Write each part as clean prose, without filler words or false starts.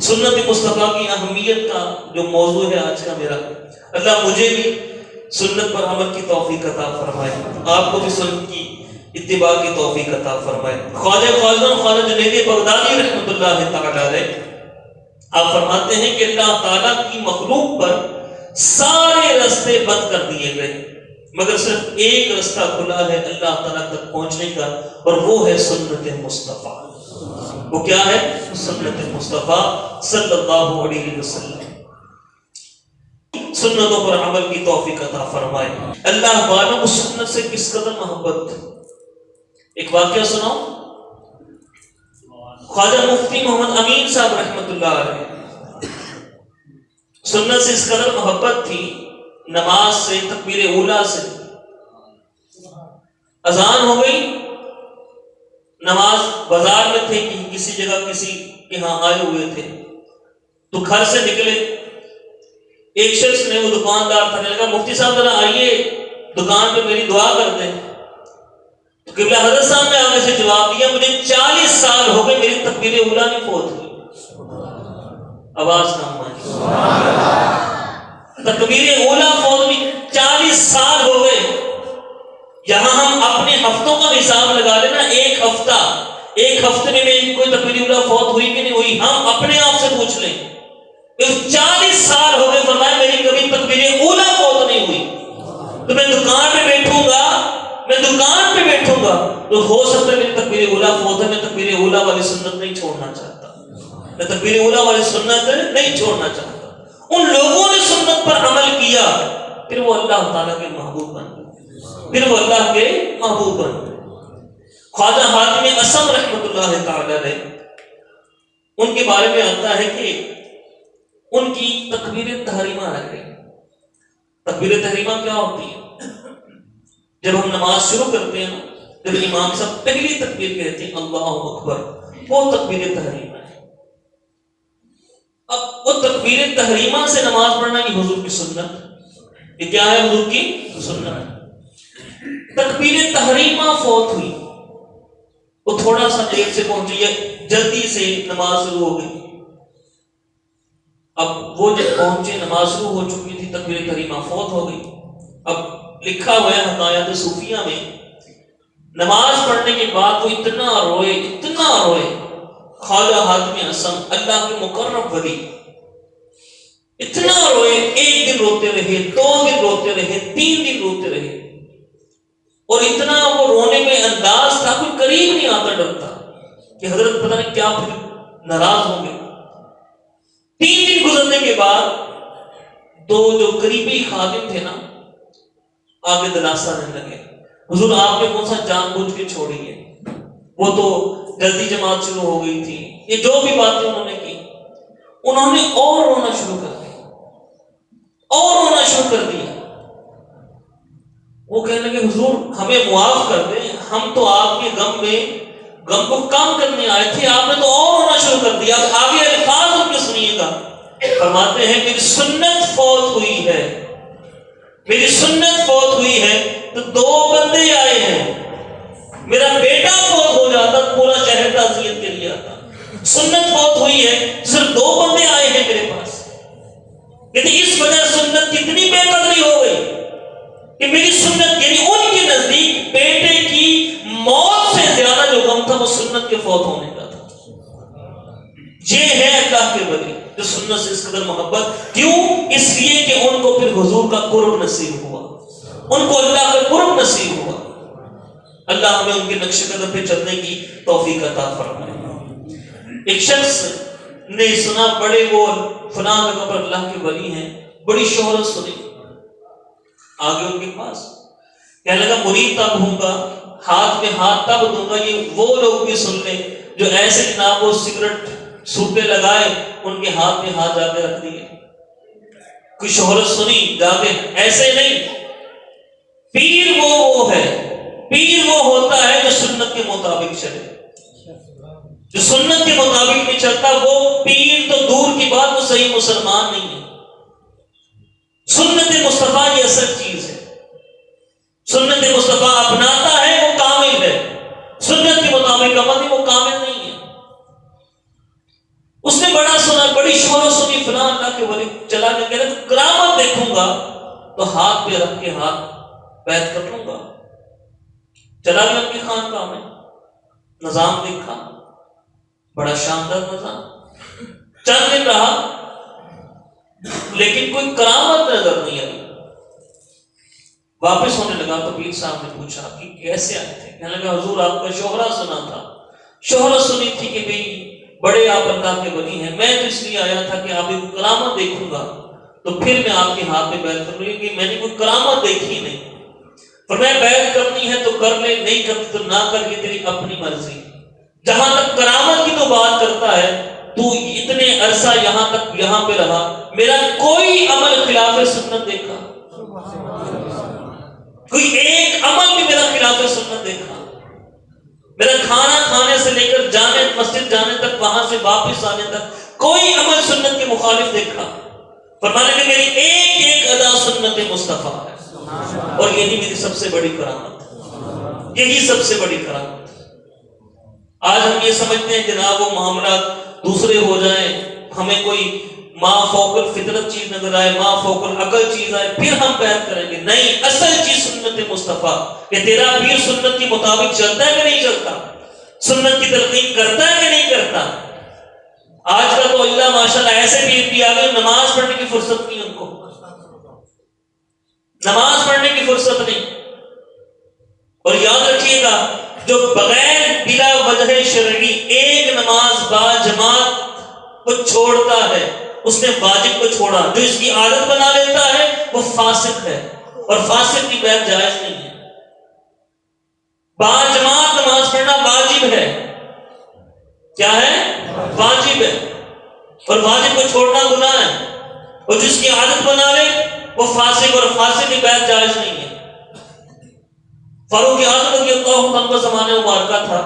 سنت مصطفیٰ کی اہمیت کا جو موضوع ہے آج کا میرا، اللہ مجھے بھی سنت پر عمل کی توفیق عطا فرمائے، آپ کو بھی سنت کی اتباع کی توفیق عطا فرمائے۔ خواجہ جنید بغدادی رحمۃ اللہ تعالی علیہ آپ فرماتے ہیں کہ اللہ تعالیٰ کی مخلوق پر سارے راستے بند کر دیے گئے، مگر صرف ایک راستہ کھلا ہے اللہ تعالیٰ تک پہنچنے کا، اور وہ ہے سنت مصطفیٰ۔ وہ کیا ہے؟ سنت مصطفیٰ صلی اللہ علیہ وسلم۔ سنتوں پر عمل کی توفیق عطا فرمائے۔ اللہ والوں کو سنت سے کس قدر محبت۔ ایک واقعہ سناؤں، خواجہ مفتی محمد امین صاحب رحمۃ اللہ علیہ، سنت سے اس قدر محبت تھی، نماز سے، تکبیر اولیٰ سے، اذان ہو گئی، نماز بازار میں تھے، کسی جگہ کسی کے ہاں آئے ہوئے تھے، تو گھر سے نکلے، ایک شخص نے، وہ دکاندار تھا، نے کہا مفتی صاحب ذرا آئیے دکان پہ میری دعا کر دیں۔ تو قبلہ حضرت صاحب نے آگے سے جواب دیا، مجھے 40 سال ہو گئے میری تکبیر اولیٰ نہیں فوت ہوئی۔ آواز کم آئی، تکبیر اولیٰ فوت ہوئی، 40 سال ہو گئے۔ یہاں ہم اپنے ہفتوں کا حساب لگا لینا، ایک ہفتے میں کوئی تکبیر اولیٰ فوت ہوئی کہ نہیں ہوئی، ہم اپنے آپ سے پوچھ لیں۔ 40 سال ہو گئے، فرمایا میری کبھی تکبیر اولیٰ فوت نہیں ہوئی، تو میں دکان پہ بیٹھوں گا تو ہو سکتا ہے میری تکبیر اولیٰ فوت ہے، میں تکبیر اولیٰ والی سنت نہیں چھوڑنا چاہتا، میں تکبیر اولیٰ والی سنت نہیں چھوڑنا چاہتا۔ ان لوگوں نے سنت پر عمل کیا، پھر وہ اللہ تعالیٰ کے محبوب بن گئے، خواجہ حاتم اصم رحمۃ اللہ تعالی علیہ، ان کے بارے میں آتا ہے کہ ان کی تکبیر تحریمہ رہ گئی۔ تکبیر تحریمہ کیا ہوتی ہے؟ جب ہم نماز شروع کرتے ہیں، جب امام صاحب پہلی تکبیر کہتے ہیں اللہ اکبر، وہ تکبیر تحریمہ ہے۔ اب وہ تکبیر تحریمہ سے نماز پڑھنا یہ حضور کی سنت، یہ کیا ہے؟ حضور کی سنت۔ تکبیر تحریمہ فوت ہوئی، وہ تھوڑا سا دیر سے پہنچی ہے، جلدی سے نماز شروع ہو گئی۔ اب وہ جب پہنچے، نماز شروع ہو چکی تھی، تکبیر تحریمہ فوت ہو گئی۔ اب لکھا ہوا ہے حکایات صوفیہ میں، نماز پڑھنے کے بعد وہ اتنا روئے، خواجہ حاتم اصم اللہ کے مقرب ولی، اتنا روئے، 1 دن روتے رہے، 2 دن روتے رہے، 3 دن روتے رہے، اور اتنا وہ رونے میں انداز تھا، کوئی قریب نہیں آتا، ڈرتا کہ حضرت پتہ نہیں کیا پھر ناراض ہوں گے۔ 3 دن گزرنے کے بعد 2 جو قریبی خادم تھے نا، آگے دلاسا دینے لگے، حضور آپ نے کون سا جان بوجھ کے چھوڑی ہے، وہ تو جلدی جماعت شروع ہو گئی تھی، یہ جو بھی باتیں انہوں نے کی، انہوں نے اور رونا شروع کر دیا۔ وہ کہنے لگے حضور ہمیں معاف کر دیں، ہم تو آپ کے غم کو کم کرنے آئے تھے، آپ نے تو اور رونا شروع کر دیا۔ آگے الفاظ ان کے سنیے گا، فرماتے ہیں میری سنت فوت ہوئی ہے، میری سنت فوت ہوئی ہے تو 2 بندے آئے ہیں، میرا بیٹا فوت ہو جاتا تو پورا شہر تعزیت کے لیے آتا، سنت فوت ہوئی ہے صرف 2 بندے آئے ہیں میرے پاس، لیکن اس وجہ سنت کتنی بے قدری ہو گئی کہ میری سنت، یعنی ان کے نزدیک بیٹے کی موت سے زیادہ جو غم تھا وہ سنت کے فوت ہونے کا تھا۔ یہ ہے اللہ کے ولی جو سنت سے اس قدر محبت، کیوں؟ اس لیے کہ ان کو پھر حضور کا قرب نصیب ہوا، ان کو اللہ کا قرب نصیب ہوا۔ اللہ ہمیں ان کے نقش قدم پہ چلنے کی توفیق عطا فرمائے۔ ایک شخص نے سنا بڑے وہ فلاں جگہ پر اللہ کے ولی ہیں، بڑی شہرت سنی، آگے ان کے پاس کہنے لگا مرید تب ہوں گا، ہاتھ میں ہاتھ تب دوں گا، یہ وہ لوگ بھی سن لیں جو ایسے جناب وہ سگریٹ سوٹے لگائے، ان کے ہاتھ میں ہاتھ جا کے رکھ دیے، کوئی شہرت سنی جا کے، ایسے نہیں۔ پیر وہ ہے، پیر وہ ہوتا ہے جو سنت کے مطابق چلے، جو سنت کے مطابق نہیں چلتا وہ پیر تو دور کی بات، وہ صحیح مسلمان نہیں ہے۔ سنت مصطفیٰ یہ اصل چیز ہے، سنت مصطفیٰ اپناتا ہے وہ کامل ہے، سنت کے مطابق عمل وہ کامل نہیں ہے۔ اس نے بڑا سنا، بڑی شہرت سنی فلاں اللہ کے ولی چلا کے کہہ رہے کرامت دیکھوں گا تو ہاتھ پہ رکھ کے ہاتھ بیعت کر لوں گا. چلا گیا اپنی خانقاہ میں, نظام دیکھا, بڑا شاندار نظام, چند دن رہا لیکن کوئی کرامت نظر نہیں آئی. واپس ہونے لگا تو پیر صاحب نے پوچھا کہ کیسے آئے تھے؟ کہنے لگا حضور آپ کا شہرہ سنا تھا, شہرت سنی تھی کہ بھئی بڑے آپ اللہ کے ولی ہیں, میں تو اس لیے آیا تھا کہ آپ کی کرامت دیکھوں گا تو پھر میں آپ کے ہاتھ پہ بیعت کروں گی, کہ میں نے کوئی کرامت دیکھی نہیں. فرمایا بیعت کرنی ہے تو کر لے, نہیں کرتی تو نہ کر, یہ تیری اپنی مرضی. جہاں تک کرامت کی تو بات کرتا ہے, تو اتنے عرصہ یہاں پہ رہا, میرا کوئی عمل خلاف سنت دیکھا, کوئی ایک عمل بھی میرا خلاف سنت دیکھا. میرا کھانا کھانے سے لے کر مسجد جانے تک, وہاں سے واپس آنے تک کوئی عمل سنت کے مخالف دیکھا. فرمانے کہ میری ایک ایک ادا سنت مصطفیٰ ہے, اور یہی میری سب سے بڑی کرامت ہے, یہی سب سے بڑی کرامت. آج ہم یہ سمجھتے ہیں جناب وہ معاملات دوسرے ہو جائیں, ہمیں کوئی ما فوق الفطرت چیز نظر آئے, ما فوق العقل چیز آئے, پھر ہم بیعت کریں گے. نہیں, اصل چیز سنت مصطفیٰ, کہ تیرا پیر سنت کے مطابق چلتا ہے کہ نہیں چلتا, سنت کی تلقین کرتا ہے کہ نہیں کرتا. آج کا تو اللہ ماشاءاللہ ایسے پیر بھی آ گئے, نماز پڑھنے کی فرصت نہیں ان کو, نماز پڑھنے کی فرصت نہیں. اور یاد رکھیے گا, جو بغیر بلا وجہ شرعی ایک نماز با جماعت کو چھوڑتا ہے, اس نے واجب کو چھوڑا. جو اس کی عادت بنا لیتا ہے وہ فاسق ہے, اور فاسق کی بیعت جائز نہیں ہے. با جماعت نماز پڑھنا واجب ہے, کیا ہے, واجب ہے, اور واجب کو چھوڑنا گناہ ہے. اور جس کی عادت بنا لے وہ فاسق, اور فاسق کی بیعت جائز نہیں ہے. فاروق اعظم رضی اللہ عنہ کا زمانہ مبارکہ تھا.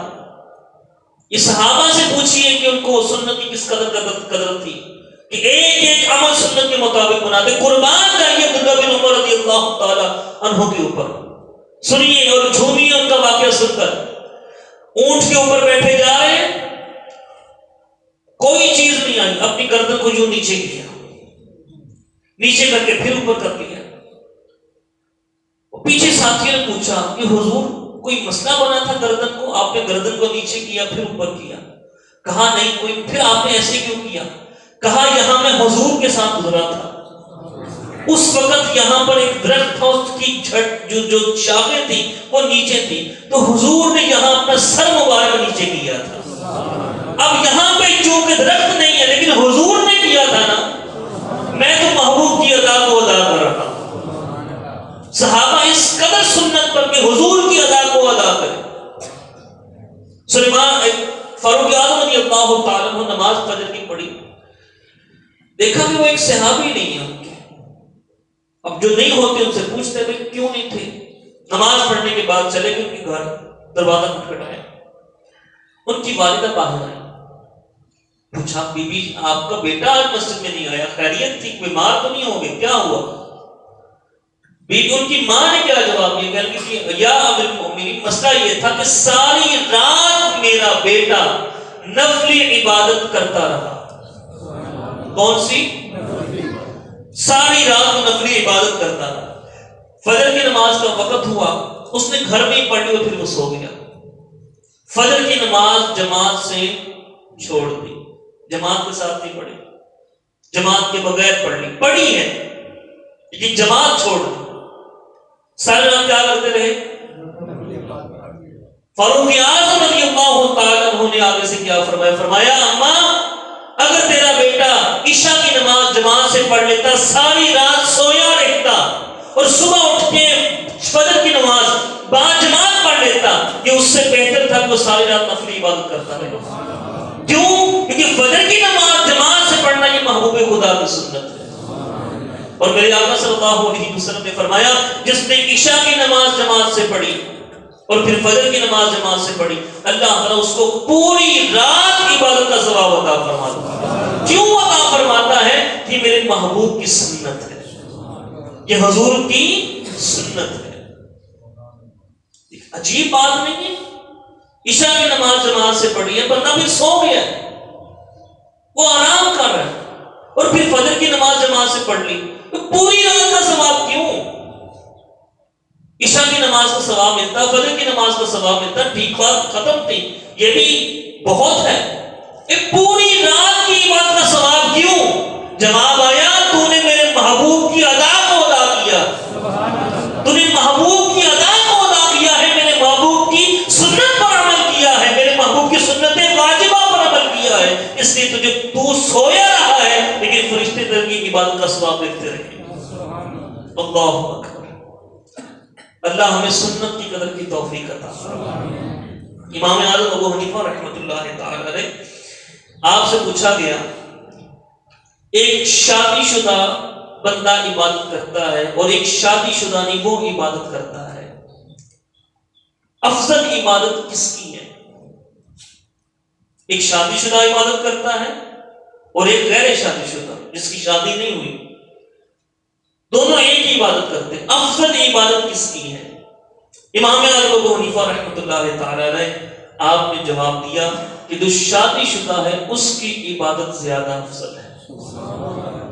یہ صحابہ سے پوچھئے کہ ان کو سنت کی کس قدر تھی, کہ ایک ایک عمل سنت کے مطابق بناتے. قربان جائیے عبداللہ بن عمر رضی اللہ تعالی عنہ کے اوپر, سنیے اور جھومیے ان کا واقعہ سن کر. اونٹ کے اوپر بیٹھے جا رہے ہیں, کوئی چیز نہیں آئی, اپنی گردن کو یوں نیچے کیا, نیچے کر کے پھر اوپر کر دیا. پیچھے ساتھیوں نے پوچھا کہ حضور کوئی مسئلہ بنا تھا گردن کو, آپ نے گردن کو نیچے کیا پھر اوپر کیا. کہا نہیں کوئی, پھر آپ نے ایسے کیوں کیا؟ کہا یہاں میں حضور کے ساتھ گزرا تھا, اس وقت یہاں پر ایک درخت تھا, اس کی جو شاخیں تھی وہ نیچے تھی, تو حضور نے یہاں اپنا سر مبارک نیچے کیا تھا. اب یہاں پہ چونکہ درخت نہیں ہے لیکن حضور نے کیا تھا نا, میں تو محبوب کی ادا کو ادا کر رہا ہوں. صحابہ اس قدر سنت پر کہ حضور کی ادا کو ادا کریں. فاروق اعظم رضی اللہ تعالیٰ عنہ نماز فجر کی پڑھی, دیکھا کہ وہ ایک صحابی نہیں ہے ان کے. اب جو نہیں ہوتے ان سے پوچھتے بھائی کیوں نہیں تھے, نماز پڑھنے کے بعد چلے گئے ان کے گھر, دروازہ کھٹکھٹایا, ان کی والدہ باہر آئی. پوچھا بی بی آپ کا بیٹا آج مسجد میں نہیں آیا, خیریت تھی, بیمار تو نہیں ہو گئے, کیا ہوا؟ بی بی ان کی ماں نے کیا جواب دیا, کہنے لگی یا امیر المؤمنین مسئلہ یہ تھا کہ ساری رات میرا بیٹا نفلی عبادت کرتا رہا. کون سی؟ ساری رات وہ نفلی عبادت کرتا رہا. فجر کی نماز کا وقت ہوا, اس نے گھر میں ہی پڑھ لی اور پھر وہ سو گیا. فجر کی نماز جماعت سے چھوڑ دی, جماعت کے ساتھ نہیں پڑھی, جماعت کے بغیر پڑھی ہے لیکن جماعت چھوڑ دی. سارے رات کیا کرتے رہے؟ فاروق اعظم رضی اللہ تعالیٰ عنہ نے آگے سے کیا فرمایا اماں اگر تیرا بیٹا عشاء کی نماز جماعت سے پڑھ لیتا, ساری رات سویا رہتا, اور صبح اٹھ کے فجر کی نماز با جماعت پڑھ لیتا, یہ اس سے بہتر تھا کہ وہ ساری رات نفلی عبادت کرتا رہے. کیوں؟ کیونکہ فجر کی نماز جماعت سے پڑھنا یہ محبوب خدا کی سنت ہے. اور میرے آقا صلی اللہ علیہ وسلم نے فرمایا جس نے عشاء کی نماز جماعت سے پڑھی اور پھر فجر کی نماز جماعت سے پڑھی, اللہ تعالیٰ اس کو پوری رات عبادت کا ثواب عطا فرماتا ہے. کیوں عطا فرماتا ہے؟ کہ میرے محبوب کی سنت ہے, یہ حضور کی سنت ہے. عجیب بات نہیں ہے, عشاء کی نماز جماعت سے پڑھی ہے, بندہ پھر سو گیا, وہ آرام کر رہا ہے, سے پڑھ لی تو پوری رات کا ثواب کیوں؟ عشاء کی نماز کا ثواب ملتا، فجر کی نماز کا ثواب ملتا، ٹھیک بات ختم تھی، یہ بھی بہت ہے، پوری رات کی عبادت کا ثواب کیوں؟ جواب آیا تو نے میرے محبوب کی ادا کو ادا کیا، تو نے محبوب کی ادا کو ادا کیا ہے، میرے محبوب کی سنت پر عمل کیا ہے، میرے محبوب کی سنت واجبہ پر عمل کیا ہے، اس لیے تجھے تو سویا رہا ہے لیکن فرشتے تیرے کی عبادت کا ثواب دیتے رہے۔ اللہ اکبر، اللہ ہمیں سنت کی قدر کی توفیق عطا فرمائے۔ امام اعظم ابو حنیفہ رحمۃ اللہ تعالی علیہ، آپ سے پوچھا گیا ایک شادی شدہ بندہ عبادت کرتا ہے اور ایک شادی شدہ نہیں وہ عبادت کرتا ہے، افضل عبادت کس کی ہے؟ ایک شادی شدہ عبادت کرتا ہے اور ایک غیر شادی شدہ جس کی شادی نہیں ہوئی، دونوں ایک ہی عبادت کرتے ہیں، افضل عبادت کس کی ہے؟ امام اعظم ابو حنیفہ رحمۃ اللہ تعالی علیہ، آپ نے جواب دیا کہ جو شادی شدہ ہے اس کی عبادت زیادہ افضل ہے،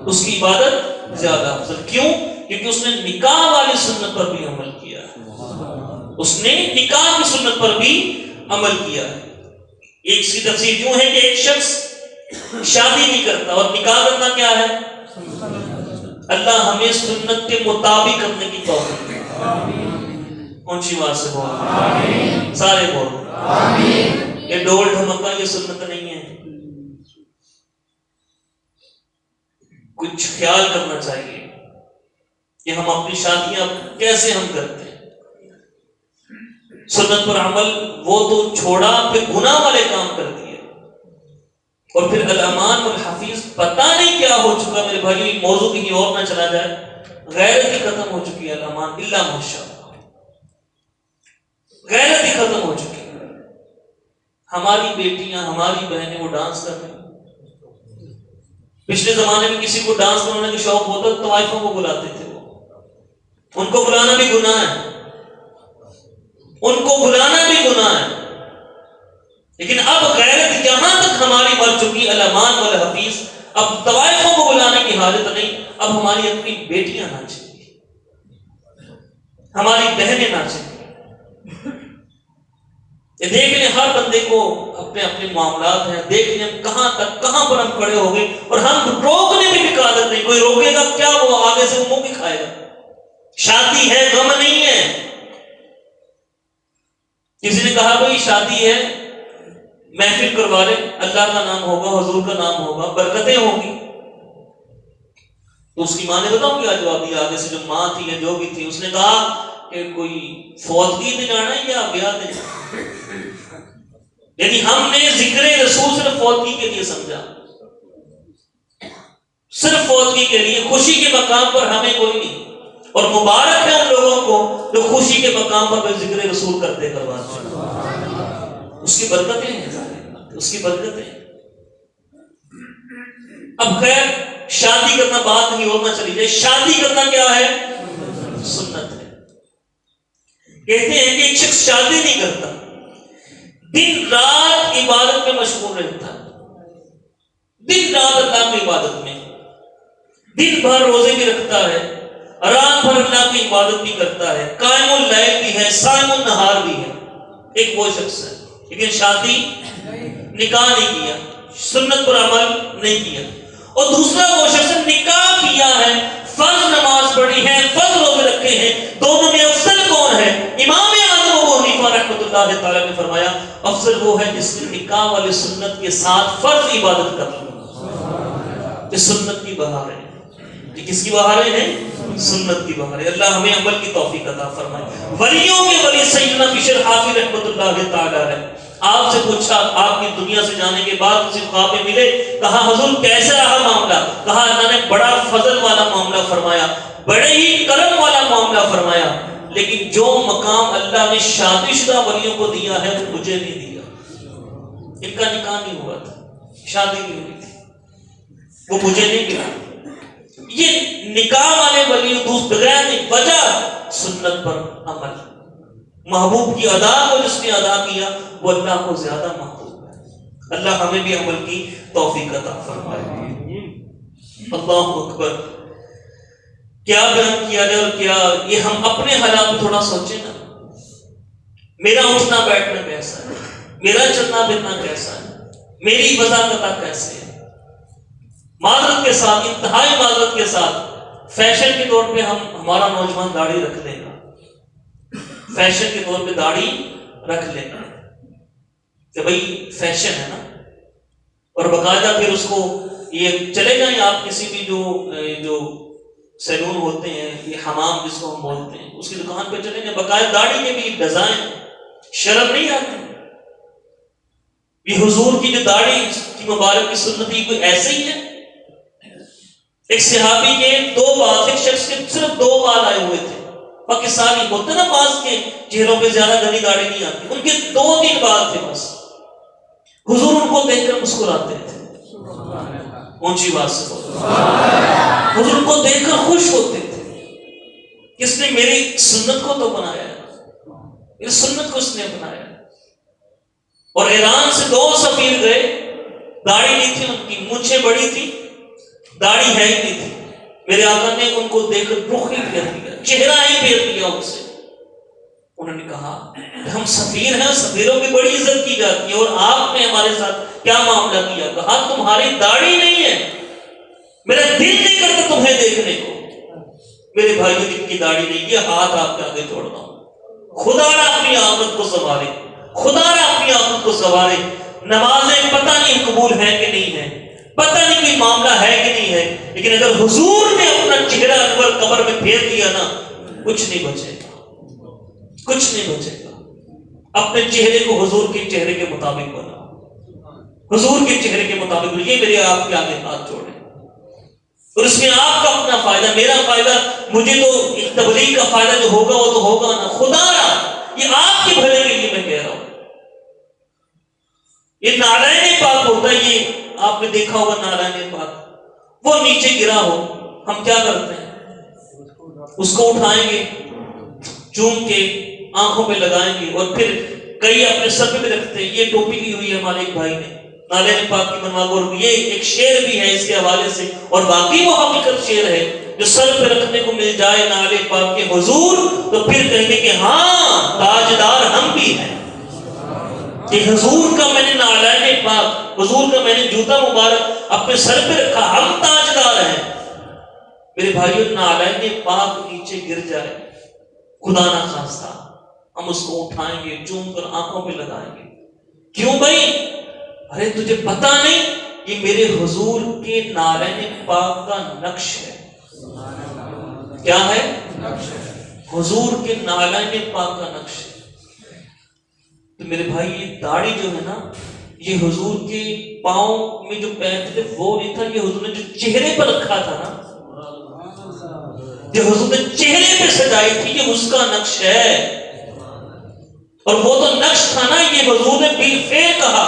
اس کی عبادت زیادہ افضل، کیوں؟ کیونکہ اس نے نکاح والی سنت پر بھی عمل کیا ہے، اس نے نکاح کی سنت پر بھی عمل کیا ہے۔ ایک سی تفسیر یوں ہے کہ ایک شخص شادی نہیں کرتا اور نکاح کرنا کیا ہے؟ اللہ ہمیں سنت کے مطابق کرنے کی توفیق دے، اونچی آواز سے بولو، سارے بولو، یہ ڈول ڈھمکا یہ سنت نہیں ہے، کچھ خیال کرنا چاہیے کہ ہم اپنی شادیاں کیسے ہم کرتے ہیں۔ سنت پر عمل وہ تو چھوڑا، پھر گناہ والے کام کر دیے، اور پھر الامان والحفیظ پتہ نہیں کیا ہو چکا میرے بھائی، موضوع کہیں اور نہ چلا جائے، غیرت ہی ختم ہو چکی ہے، الامان الا ماشاءاللہ، غیرت ہی ختم ہو چکی ہے۔ ہماری بیٹیاں، ہماری بہنیں وہ ڈانس کر رہی ہیں، پچھلے زمانے میں کسی کو ڈانس کرنے کا شوق ہوتا تو طوائفوں کو بلاتے تھے، وہ ان کو بلانا بھی گناہ ہے، ان کو بلانا بھی گناہ ہے، لیکن اب غیرت یہاں تک ہماری بڑھ چکی، الامان والحفیظ، اب طوائفوں کو بلانے کی حالت نہیں، اب ہماری اپنی بیٹیاں ناچیں گی، ہماری بہنیں ناچیں گی۔ یہ دیکھ لیں ہر بندے کو اپنے اپنے معاملات ہیں، دیکھ لیں کہاں تک کہاں پر ہم کھڑے ہو گئے، اور ہم روکنے میں بھی قادر نہیں، کوئی روکے گا کیا، وہ آگے سے منہ بھی کھائے گا۔ شادی ہے، غم نہیں ہے۔ کسی نے کہا بھائی شادی ہے، محفل کروا لے، اللہ کا نام ہوگا، حضور کا نام ہوگا، برکتیں ہوں گی، تو اس کی ماں نے بتاؤ کیا جواب دیا؟ آگے سے جو ماں تھی یا جو بھی تھی، اس نے کہا کہ کوئی فوتگی میں جانا ہے یا بیاہ میں جانا ہے؟ یعنی ہم نے ذکر رسول صرف فوتگی کے لیے سمجھا، صرف فوتگی کے لیے، خوشی کے مقام پر ہمیں کوئی نہیں، اور مبارک ہے ان لوگوں کو جو خوشی کے مقام پر ذکر رسول کرتے کرواتے ہیں، اس کی برکتیں ہیں، اس کی برکتیں۔ اب خیر شادی کرنا بات نہیں اور نہ چلی جائے، شادی کرنا کیا ہے؟ سنت ہے۔ کہتے ہیں کہ ایک شخص شادی نہیں کرتا، دن رات عبادت میں مشغول رہتا ہے، دن رات اللہ کی عبادت میں، دن بھر روزے بھی رکھتا ہے، رات بھر اللہ کی عبادت بھی کرتا ہے، قائم اللیل بھی ہے، صائم النہار بھی ہے، ایک وہ شخص ہے، لیکن شادی نکاح نہیں کیا، سنت پر عمل نہیں کیا۔ اور دوسرا وہ شخص نکاح کیا ہے، فرض نماز پڑھی ہے، فرض روزے رکھے ہیں، دونوں میں افضل کون ہے؟ امام اعظم ابو حنیفہ رحمۃ اللہ تعالی نے فرمایا افضل وہ ہے جس نے نکاح والی سنت کے ساتھ فرض عبادت کر لی۔ یہ سنت کی بہاریں ہیں، یہ کس کی بہاریں ہیں؟ سنت کی بہاریں۔ اللہ ہمیں عمل کی توفیق عطا فرمائے۔ ولیوں کے ولی سیدنا بشر حافظ رحمۃ اللہ تعالی علیہ، آپ سے پوچھا آپ کی دنیا سے جانے کے بعد کسی خواب میں ملے، کہا حضور کیسا رہا معاملہ؟ کہا اللہ نے بڑا فضل والا معاملہ فرمایا، بڑے ہی کرم والا معاملہ فرمایا، لیکن جو مقام اللہ نے شادی شدہ ولیوں کو دیا ہے وہ مجھے نہیں دیا۔ ان کا نکاح نہیں ہوا تھا، شادی نہیں ہوئی تھی، وہ مجھے نہیں ملا۔ یہ نکاح والے ولی بغیر وجہ سنت پر عمل، محبوب کی ادا کو جس نے ادا کیا وہ اللہ کو زیادہ محبوب ہے۔ اللہ ہمیں بھی عمل کی توفیق عطا فرمائے۔ اللہ اکبر۔ کیا بیان کیا جائے اور کیا یہ ہم اپنے حالات تھوڑا سوچیں نا. میرا اٹھنا بیٹھنا کیسا ہے, میرا چلنا پھرنا کیسا ہے, میری وضاحت کیسے ہے. معذرت کے ساتھ, انتہائی معذرت کے ساتھ فیشن کے طور پہ ہمارا نوجوان داڑھی رکھ لے گا, فیشن کے طور پہ داڑھی رکھ لے گا کہ بھائی فیشن ہے نا, اور باقاعدہ پھر اس کو یہ چلے جائیں آپ کسی بھی جو سیلون ہوتے ہیں, یہ حمام جس کو ہم بولتے ہیں, اس کی دکان پہ چلے جائیں, باقاعدہ داڑھی کے بھی ڈیزائن, شرم نہیں آتی. یہ حضور کی جو داڑھی کی مبارک کی سنت کوئی ایسے ہی ہے. ایک صحابی کے 2 بال, ایک شخص کے صرف 2 بال آئے ہوئے تھے. پاکستانی ہوتے نا بعض کے چہروں پہ زیادہ گھنی داڑھی نہیں آتی, ان کے 2-3 بال تھے بس. حضور ان کو دیکھ کر مسکراتے تھے, اونچی بات سے حضور ان کو دیکھ کر خوش ہوتے تھے. کس نے میری سنت کو تو بنایا ہے, میری سنت کو اس نے بنایا. اور ایران سے 2 سفیر گئے, داڑھی نہیں تھی ان کی, مونچھیں بڑی تھی, داڑھی ہے ہی نہیں تھی. میرے آقا نے ان کو دیکھ کر رخ ہی پھیر دیا, چہرہ ہی پھیر دیا ان سے. انہوں نے کہا ہم سفیر ہیں, سفیروں کی بڑی عزت کی جاتی ہے, اور آپ نے ہمارے ساتھ کیا معاملہ کیا؟ کہا تمہاری داڑھی نہیں ہے, میرا دل نہیں کرتا تمہیں دیکھنے کو. میرے بھائیوں جن کی داڑھی نہیں, یہ ہاتھ آپ کے آگے جوڑتا ہوں, خدا نہ اپنی آمد کو سنبھالے, خدا نہ اپنی آمد کو سنبھالے. نمازیں پتہ نہیں قبول ہیں کہ نہیں ہے, پتہ نہیں کوئی معاملہ ہے کہ نہیں ہے, لیکن اگر حضور نے اپنا چہرہ انور قبر میں پھیر دیا نا, کچھ نہیں بچے گا, کچھ نہیں بچے گا. اپنے چہرے کو حضور کے چہرے کے مطابق بناؤ, حضور کے چہرے کے مطابق. یہ میرے آپ کے آگے ہاتھ جوڑے, اور اس میں آپ کا اپنا فائدہ, میرا فائدہ, مجھے تو ایک تبلیغ کا فائدہ جو ہوگا وہ تو ہوگا نا, خدا را یہ آپ کے بھلے کے لیے میں کہہ رہا ہوں. یہ نالائن پاک ہوتا ہے, یہ آپ نے دیکھا ہوگا نالائن پاک, وہ نیچے گرا ہو, ہم کیا کرتے ہیں, اس کو اٹھائیں گے, چوم کے آنکھوں پہ لگائیں گے, اور پھر کئی اپنے سر پہ بھی رکھتے ہیں. یہ ٹوپی لی ہوئی ہے ہمارے ایک بھائی نے, نالائن پاک کی بنوا کو, اور یہ ایک شعر بھی ہے اس کے حوالے سے, اور باقی وہ حقیقت شعر ہے. جو سر پہ رکھنے کو مل جائے نالائن پاک کے حضور, تو پھر کہیں گے کہ ہاں تاجدار ہم بھی ہیں. کہ حضور کا میں نے نالائن پاک, حضور کا میں نے جوتا مبارک اپنے سر پہ رکھا, ہم تاجدار ہیں. میرے بھائیوں نالائن پاک نیچے گر جائے, خدا نہ خواستہ, ہم اس کو اٹھائیں گے, چوم کر آنکھوں پہ لگائیں گے. کیوں بھائی؟ ارے تجھے پتا نہیں یہ میرے حضور کے نالائن پاک کا نقش ہے. کیا ہے؟ حضور کے نالائن پاک کا نقش ہے. تو میرے بھائی یہ داڑھی جو ہے نا, یہ حضور کے پاؤں میں جو پہنتے تھے وہ نہیں تھا, یہ حضور نے جو چہرے پر رکھا تھا نا, جو حضور نے چہرے پہ سجائی تھی, یہ اس کا نقش ہے. اور وہ تو نقش تھا نا, یہ حضور نے بالفعل کہا,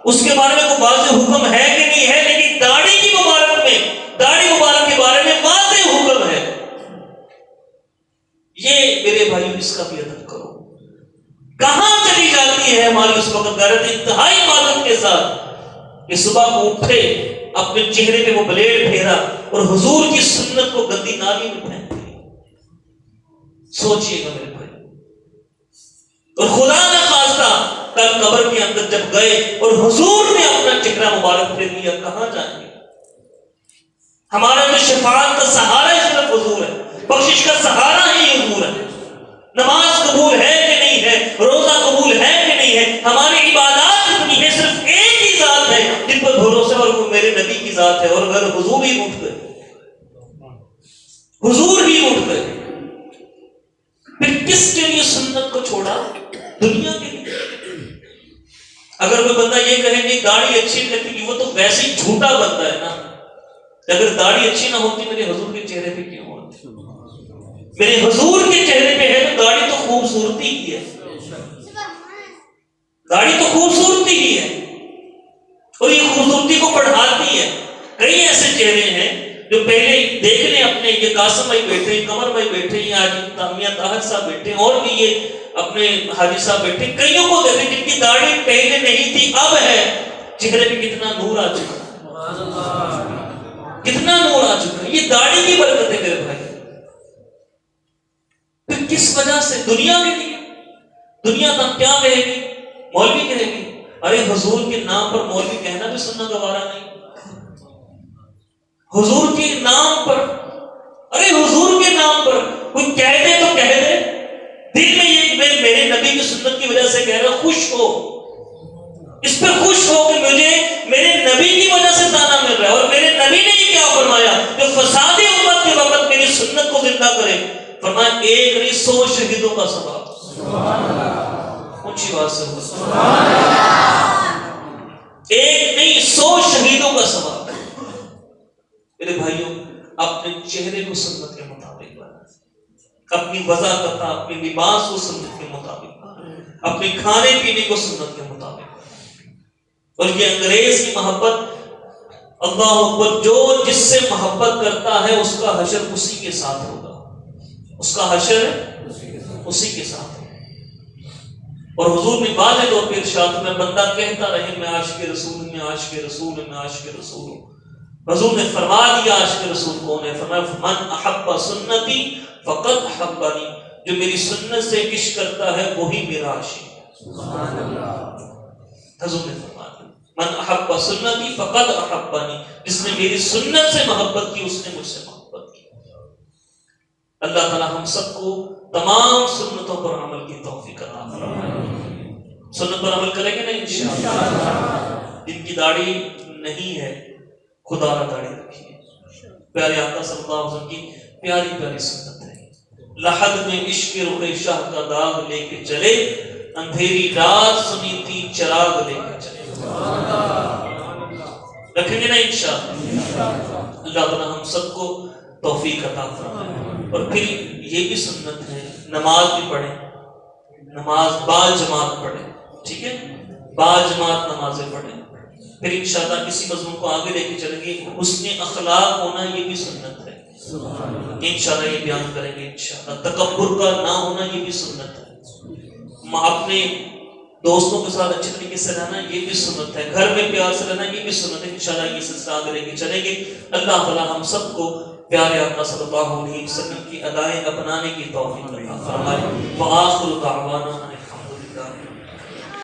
اس کے بارے میں کوئی واضح حکم ہے کہ نہیں ہے, لیکن داڑھی کی مبارک میں, داڑھی مبارک کے بارے میں واضح حکم ہے. یہ میرے بھائی اس کا بھی ادب کرو. کہاں چلی جاتی ہے ہماری اس وقت غیرت انتہائی عبادت کے ساتھ, کہ صبح کو اٹھے, اپنے چہرے پہ وہ بلیڈ پھیرا, اور حضور کی سنت کو گندی نالی میں پھینک دی. سوچئے گا میرے بھائی. اور خدا نہ خواستہ کل قبر کے اندر جب گئے اور حضور نے اپنا چہرہ مبارک پھیر لیا, کہاں جائیں گے؟ ہمارا تو شفاعت کا سہارا ہی صرف حضور ہے, بخشش کا سہارا ہی حضور ہے. نماز قبول ہے کہ نہیں ہے, روزہ قبول ہے کہ نہیں ہے, ہماری عبادات اتنی ہے, صرف ایک ہی ذات ہے جن پر بھروسہ, اور وہ میرے نبی کی ذات ہے. اور اگر حضور ہی اٹھ گئے, حضور ہی اٹھ گئے, پھر کس کے لیے سنت کو چھوڑا؟ دنیا کے لیے. اگر کوئی بندہ یہ کہے کہ داڑھی اچھی نہیں لگتی, وہ تو ویسے ہی جھوٹا بندہ ہے نا. اگر داڑھی اچھی نہ ہوتی میرے حضور کے چہرے پہ کیوں ہوتی؟ میرے حضور کے چہرے پہ ہے تو داڑھی تو خوبصورتی ہی ہے, داڑھی تو خوبصورتی ہی ہے, اور یہ خوبصورتی کو بڑھاتی ہے. کئی ایسے چہرے ہیں جو پہلے دیکھ لیں اپنے, یہ قاسم بھائی بیٹھے, قمر بھائی بیٹھے, یہ آج میاں طاہر صاحب بیٹھے, اور بھی یہ اپنے حاجی صاحب بیٹھے, کئیوں کو دیکھیں جن کی داڑھی پہلے نہیں تھی اب ہے, چہرے پہ کتنا نور آ چکا, کتنا نور آ چکا ہے. یہ داڑھی کی برکت ہے میرے بھائی. دنیا کے لیے، دنیا تم کیا کہے گی، مولوی کہے گی، ارے حضور کے نام پر مولوی کہنا بھی سننا گوارا نہیں، حضور کے نام پر، ارے حضور کے نام پر کوئی کہہ دے تو کہہ دے، دل میں یہ میرے نبی کی سنت کی وجہ سے کہہ رہا، خوش ہو، اس پر خوش ہو کہ مجھے میرے نبی کی وجہ سے تانا مل رہا ہے، اور میرے نبی نے یہ کیا فرمایا، جو فساد امت کے وقت میری سنت کو زندہ کرے، فرمایا ایک نہیں 100 شہیدوں کا ثواب۔ اونچی بات سے ایک نہیں 100 شہیدوں کا ثواب۔ میرے بھائیوں، اپنے چہرے کو سنت کے مطابق بنا، اپنی وضاحت، اپنے لباس کو سنت کے مطابق، اپنے کھانے پینے کو سنت کے مطابق۔ اور یہ انگریز کی محبت، اللہ اکبر، جو جس سے محبت کرتا ہے اس کا حشر اسی کے ساتھ ہوگا، اس کا حشر اسی کے ساتھ ہوگا۔ اور حضور نے واضح طور پہ ارشاد میں، بندہ کہتا رہے میں عاشق رسول ہوں، میں عاشق رسول ہوں، میں عاشق رسول ہوں، حضور نے فرما دیا عاشق رسول کون ہے، فرمایا من احب سنتی فقد احبنی، جو میری سنت سے عشق کرتا ہے وہی میرا عاشق ہے۔ سبحان اللہ۔ حضور نے فرما دیا من احب سنتی فقد احبنی، جس نے میری سنت سے محبت کی اس نے مجھ سے محبت کی۔ اللہ تعالی ہم سب کو تمام سنتوں پر عمل کی توفیق عطا فرمائے۔ سنت پر عمل کریں گے نا انشاءاللہ۔ جن کی داڑھی نہیں ہے خدا را داڑھی رکھیے، پیارے آقا صلی اللہ علیہ وسلم کی پیاری پیاری سنت ہے۔ لحد میں عشق رخ شاہ کا داغ لے کے چلے، اندھیری رات سنی تھی چراغ لے کے چلے۔ رکھیں گے نا انشاءاللہ۔ اللہ تعالی ہم سب کو توفیق عطا فرمائے۔ اور پھر یہ بھی سنت ہے، نماز بھی پڑھیں، نماز با جماعت پڑھیں، ٹھیک ہے، با جماعت نمازیں پڑھیں۔ پھر انشاءاللہ کسی مضمون کو آگے لے کے چلیں گے، حسن اخلاق ہونا یہ بھی سنت ہے، انشاءاللہ یہ بیان کریں گے انشاءاللہ۔ تکبر کا نہ ہونا یہ بھی سنت ہے، اپنے دوستوں کے ساتھ اچھے طریقے سے رہنا یہ بھی سنت ہے، گھر میں پیار سے رہنا یہ بھی سنت ہے۔ انشاءاللہ یہ سلسلہ آگے لے کے چلیں گے۔ اللہ تعالی ہم سب کو پیارے آقا صلی اللہ علیہ وسلم کی ادائیں اپنانے کی توفیق عطا فرمائے۔ وآخر دعوانا